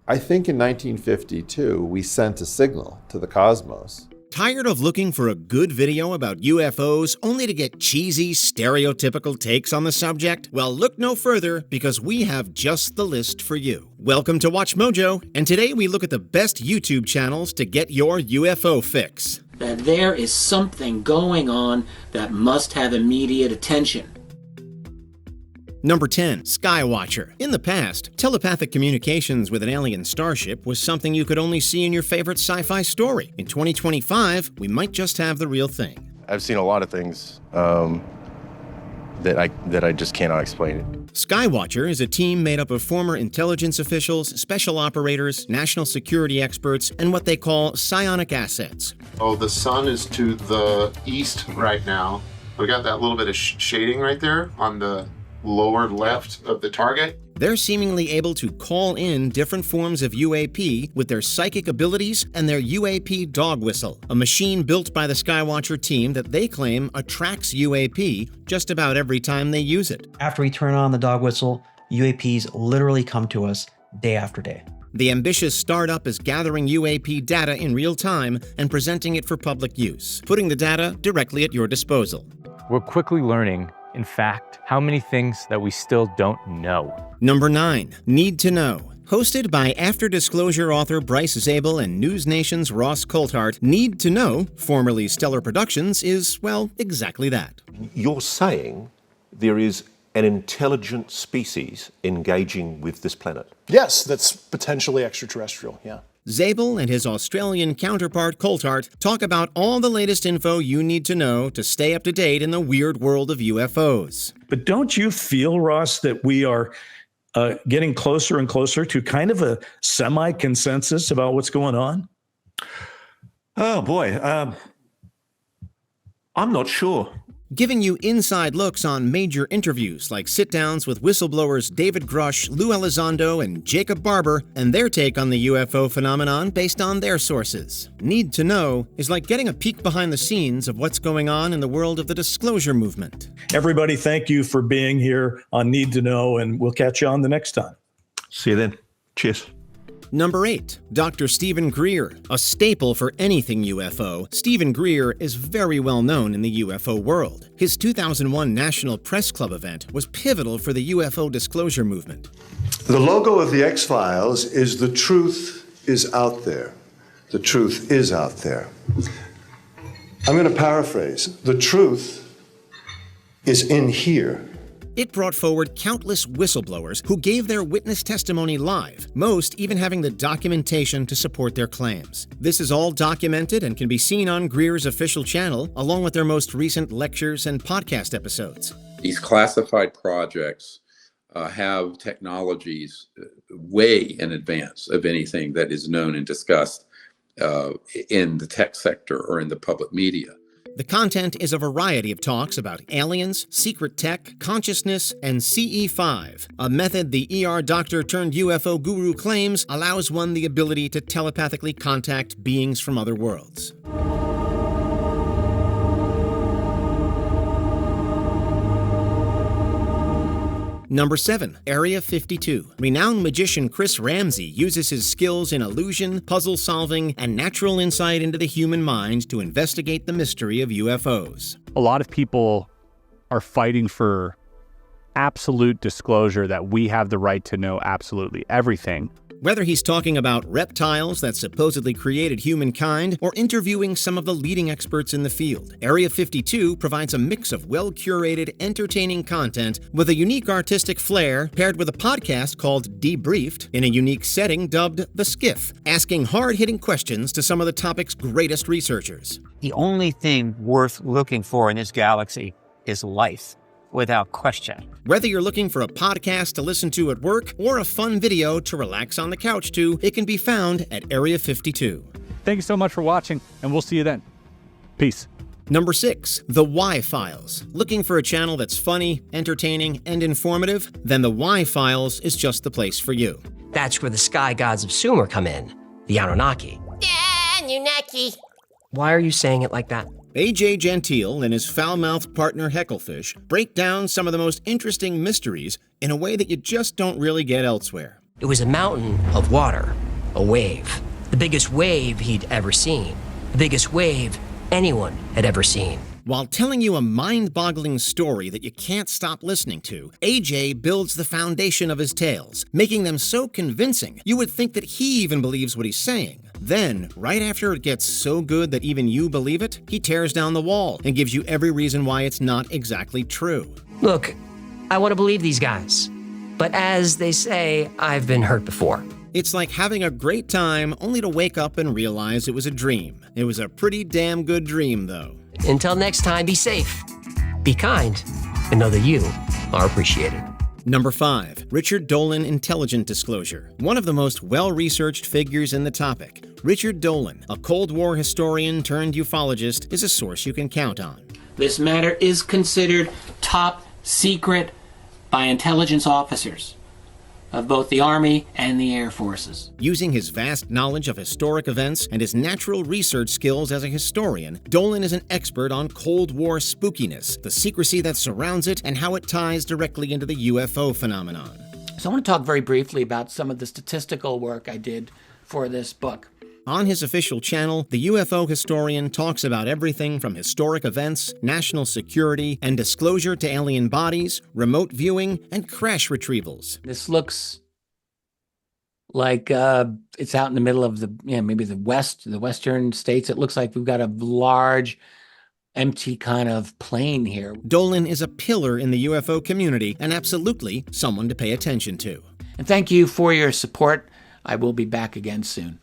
I think in 1952, we sent a signal to the cosmos. Tired of looking for a good video about UFOs only to get cheesy, stereotypical takes on the subject? Well, look no further because we have just the list for you. Welcome to Watch Mojo, and today we look at the best YouTube channels to get your UFO fix. That there is something going on that must have immediate attention. Number 10. Skywatcher. In the past, telepathic communications with an alien starship was something you could only see in your favorite sci-fi story. In 2025, we might just have the real thing. I've seen a lot of things that I just cannot explain. Skywatcher is a team made up of former intelligence officials, special operators, national security experts, and what they call psionic assets. Oh, the sun is to the east right now. We got that little bit of shading right there on the lower left of the target. They're seemingly able to call in different forms of UAP with their psychic abilities and their UAP Dogwhistle, a machine built by the Skywatcher team that they claim attracts UAP just about every time they use it. After we turn on the Dogwhistle, UAPs literally come to us day after day. The ambitious startup is gathering UAP data in real time and presenting it for public use, putting the data directly at your disposal. We're quickly learning, in fact, how many things that we still don't know. Number 9. Need to Know. Hosted by After Disclosure author Bryce Zabel and News Nation's Ross Coulthart, Need to Know, formerly Stellar Productions, is, well, exactly that. You're saying there is an intelligent species engaging with this planet? Yes, that's potentially extraterrestrial, yeah. Zabel and his Australian counterpart Coulthart talk about all the latest info you need to know to stay up to date in the weird world of UFOs. But don't you feel, Ross, that we are getting closer and closer to kind of a semi-consensus about what's going on? Oh boy, I'm not sure. Giving you inside looks on major interviews like sit-downs with whistleblowers David Grush, Lou Elizondo, and Jacob Barber, and their take on the UFO phenomenon based on their sources. Need to Know is like getting a peek behind the scenes of what's going on in the world of the disclosure movement. Everybody, thank you for being here on Need to Know, and we'll catch you on the next time. See you then. Cheers. Number 8. Dr. Steven Greer. A staple for anything UFO, Steven Greer is very well known in the UFO world. His 2001 National Press Club event was pivotal for the UFO disclosure movement. The logo of the X-Files is "The truth is out there." The truth is out there. I'm going to paraphrase. The truth is in here. It brought forward countless whistleblowers who gave their witness testimony live, most even having the documentation to support their claims. This is all documented and can be seen on Greer's official channel, along with their most recent lectures and podcast episodes. These classified projects have technologies way in advance of anything that is known and discussed in the tech sector or in the public media. The content is a variety of talks about aliens, secret tech, consciousness, and CE5, a method the ER doctor turned UFO guru claims allows one the ability to telepathically contact beings from other worlds. Number 7. Area 52. Renowned magician Chris Ramsey uses his skills in illusion, puzzle solving, and natural insight into the human mind to investigate the mystery of UFOs. A lot of people are fighting for absolute disclosure that we have the right to know absolutely everything. Whether he's talking about reptiles that supposedly created humankind or interviewing some of the leading experts in the field, Area 52 provides a mix of well-curated, entertaining content with a unique artistic flair paired with a podcast called Debriefed in a unique setting dubbed The Skiff, asking hard-hitting questions to some of the topic's greatest researchers. The only thing worth looking for in this galaxy is life. Without question. Whether you're looking for a podcast to listen to at work or a fun video to relax on the couch to, it can be found at Area 52. Thank you so much for watching, and we'll see you then. Peace. Number 6. The Why Files. Looking for a channel that's funny, entertaining, and informative? Then The Why Files is just the place for you. That's where the sky gods of Sumer come in. The Anunnaki. Anunnaki. Why are you saying it like that? A.J. Gentile and his foul-mouthed partner Hecklefish break down some of the most interesting mysteries in a way that you just don't really get elsewhere. It was a mountain of water, a wave. The biggest wave he'd ever seen. The biggest wave anyone had ever seen. While telling you a mind-boggling story that you can't stop listening to, AJ builds the foundation of his tales, making them so convincing you would think that he even believes what he's saying. Then, right after it gets so good that even you believe it, he tears down the wall and gives you every reason why it's not exactly true. Look, I want to believe these guys. But as they say, I've been hurt before. It's like having a great time only to wake up and realize it was a dream. It was a pretty damn good dream, though. Until next time, be safe, be kind, and know that you are appreciated. Number 5, Richard Dolan Intelligent Disclosure. One of the most well-researched figures in the topic, Richard Dolan, a Cold War historian turned ufologist, is a source you can count on. This matter is considered top secret by intelligence officers of both the Army and the Air Forces. Using his vast knowledge of historic events and his natural research skills as a historian, Dolan is an expert on Cold War spookiness, the secrecy that surrounds it, and how it ties directly into the UFO phenomenon. So I want to talk very briefly about some of the statistical work I did for this book. On his official channel, the UFO historian talks about everything from historic events, national security, and disclosure to alien bodies, remote viewing, and crash retrievals. This looks like it's out in the middle of maybe the western states. It looks like we've got a large, empty kind of plain here. Dolan is a pillar in the UFO community and absolutely someone to pay attention to. And thank you for your support. I will be back again soon.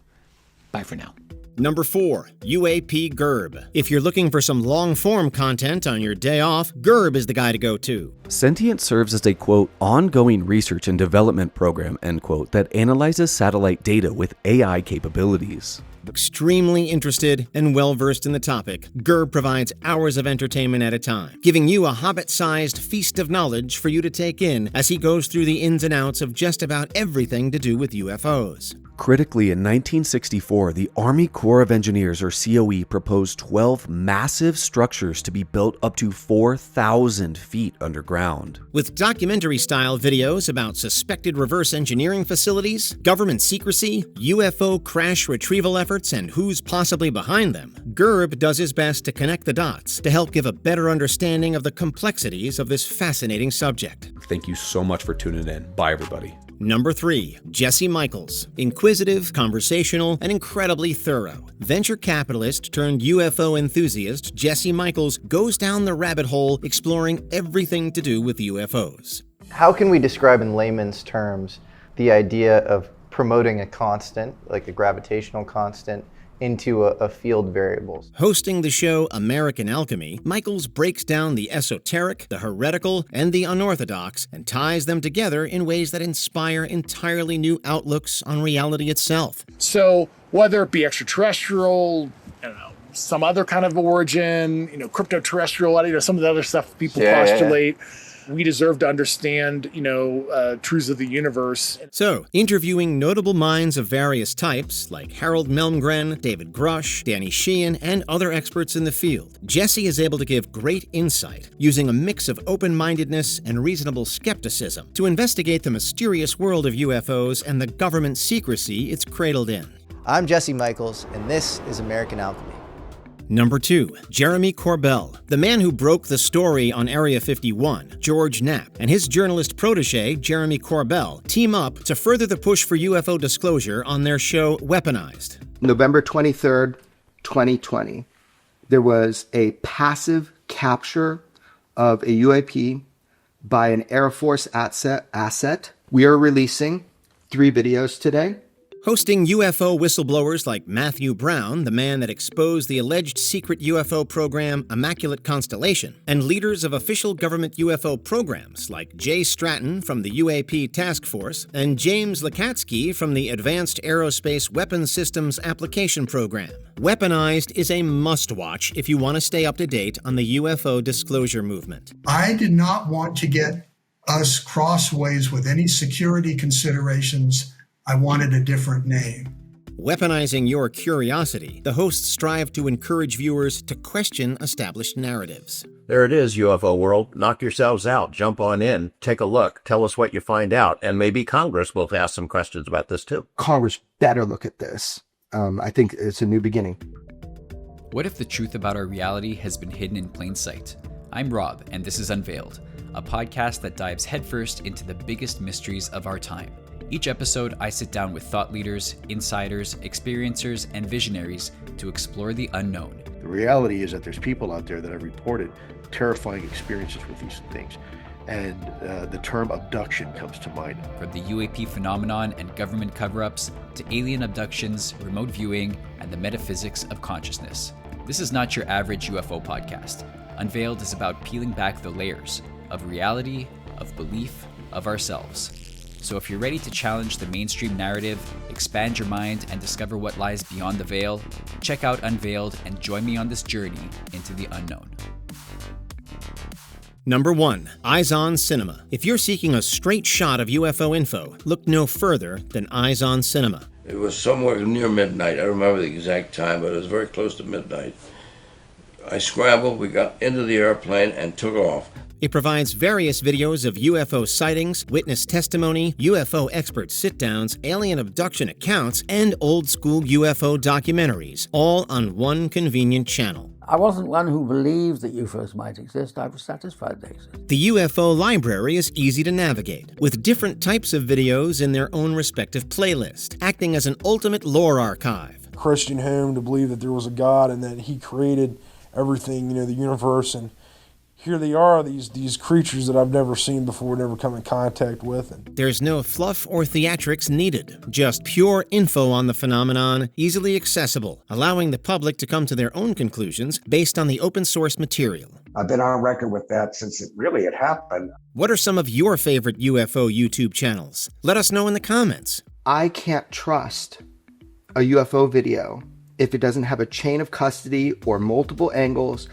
Bye for now. Number 4, UAP Gerb. If you're looking for some long-form content on your day off, Gerb is the guy to go to. Sentient serves as a, quote, ongoing research and development program, end quote, that analyzes satellite data with AI capabilities. Extremely interested and well-versed in the topic, Gerb provides hours of entertainment at a time, giving you a Hobbit-sized feast of knowledge for you to take in as he goes through the ins and outs of just about everything to do with UFOs. Critically, in 1964, the Army Corps of Engineers, or COE, proposed 12 massive structures to be built up to 4,000 feet underground. With documentary-style videos about suspected reverse engineering facilities, government secrecy, UFO crash retrieval efforts, and who's possibly behind them, Gerb does his best to connect the dots to help give a better understanding of the complexities of this fascinating subject. Thank you so much for tuning in. Bye, everybody. Number 3, Jesse Michaels. Inquisitive, conversational, and incredibly thorough. Venture capitalist turned UFO enthusiast Jesse Michaels goes down the rabbit hole exploring everything to do with UFOs. How can we describe in layman's terms the idea of promoting a constant, like a gravitational constant, into a field variables? Hosting the show American Alchemy, Michaels breaks down the esoteric, the heretical, and the unorthodox and ties them together in ways that inspire entirely new outlooks on reality itself. So whether it be extraterrestrial, I don't know, some other kind of origin, crypto-terrestrial, some of the other stuff people postulate, we deserve to understand, truths of the universe. So, interviewing notable minds of various types, like Harold Melmgren, David Grush, Danny Sheehan, and other experts in the field, Jesse is able to give great insight, using a mix of open-mindedness and reasonable skepticism to investigate the mysterious world of UFOs and the government secrecy it's cradled in. I'm Jesse Michaels, and this is American Alchemy. Number 2, Jeremy Corbell, the man who broke the story on Area 51, George Knapp, and his journalist protege, Jeremy Corbell, team up to further the push for UFO disclosure on their show Weaponized. November 23rd, 2020, there was a passive capture of a UAP by an Air Force asset. We are releasing 3 videos today. Hosting UFO whistleblowers like Matthew Brown, the man that exposed the alleged secret UFO program Immaculate Constellation, and leaders of official government UFO programs like Jay Stratton from the UAP Task Force and James Lakatsky from the Advanced Aerospace Weapons Systems Application Program. Weaponized is a must-watch if you want to stay up to date on the UFO disclosure movement. I did not want to get us crossways with any security considerations. I wanted a different name. Weaponizing your curiosity, the hosts strive to encourage viewers to question established narratives. There it is, UFO world. Knock yourselves out. Jump on in. Take a look. Tell us what you find out. And maybe Congress will ask some questions about this too. Congress better look at this. I think it's a new beginning. What if the truth about our reality has been hidden in plain sight? I'm Rob, and this is Unveiled, a podcast that dives headfirst into the biggest mysteries of our time. Each episode, I sit down with thought leaders, insiders, experiencers, and visionaries to explore the unknown. The reality is that there's people out there that have reported terrifying experiences with these things. And the term abduction comes to mind. From the UAP phenomenon and government cover-ups to alien abductions, remote viewing, and the metaphysics of consciousness. This is not your average UFO podcast. Unveiled is about peeling back the layers of reality, of belief, of ourselves. So if you're ready to challenge the mainstream narrative, expand your mind, and discover what lies beyond the veil, check out Unveiled and join me on this journey into the unknown. Number 1. Eyes on Cinema. If you're seeking a straight shot of UFO info, look no further than Eyes on Cinema. It was somewhere near midnight. I remember the exact time, but it was very close to midnight. I scrambled, we got into the airplane and took off. It provides various videos of UFO sightings, witness testimony, UFO expert sit-downs, alien abduction accounts, and old-school UFO documentaries, all on one convenient channel. I wasn't one who believed that UFOs might exist. I was satisfied they exist. The UFO library is easy to navigate, with different types of videos in their own respective playlist, acting as an ultimate lore archive. Christian home to believe that there was a God and that he created everything, the universe, and here they are, these creatures that I've never seen before, never come in contact with. There's no fluff or theatrics needed, just pure info on the phenomenon, easily accessible, allowing the public to come to their own conclusions based on the open source material. I've been on record with that since it really had happened. What are some of your favorite UFO YouTube channels? Let us know in the comments. I can't trust a UFO video if it doesn't have a chain of custody or multiple angles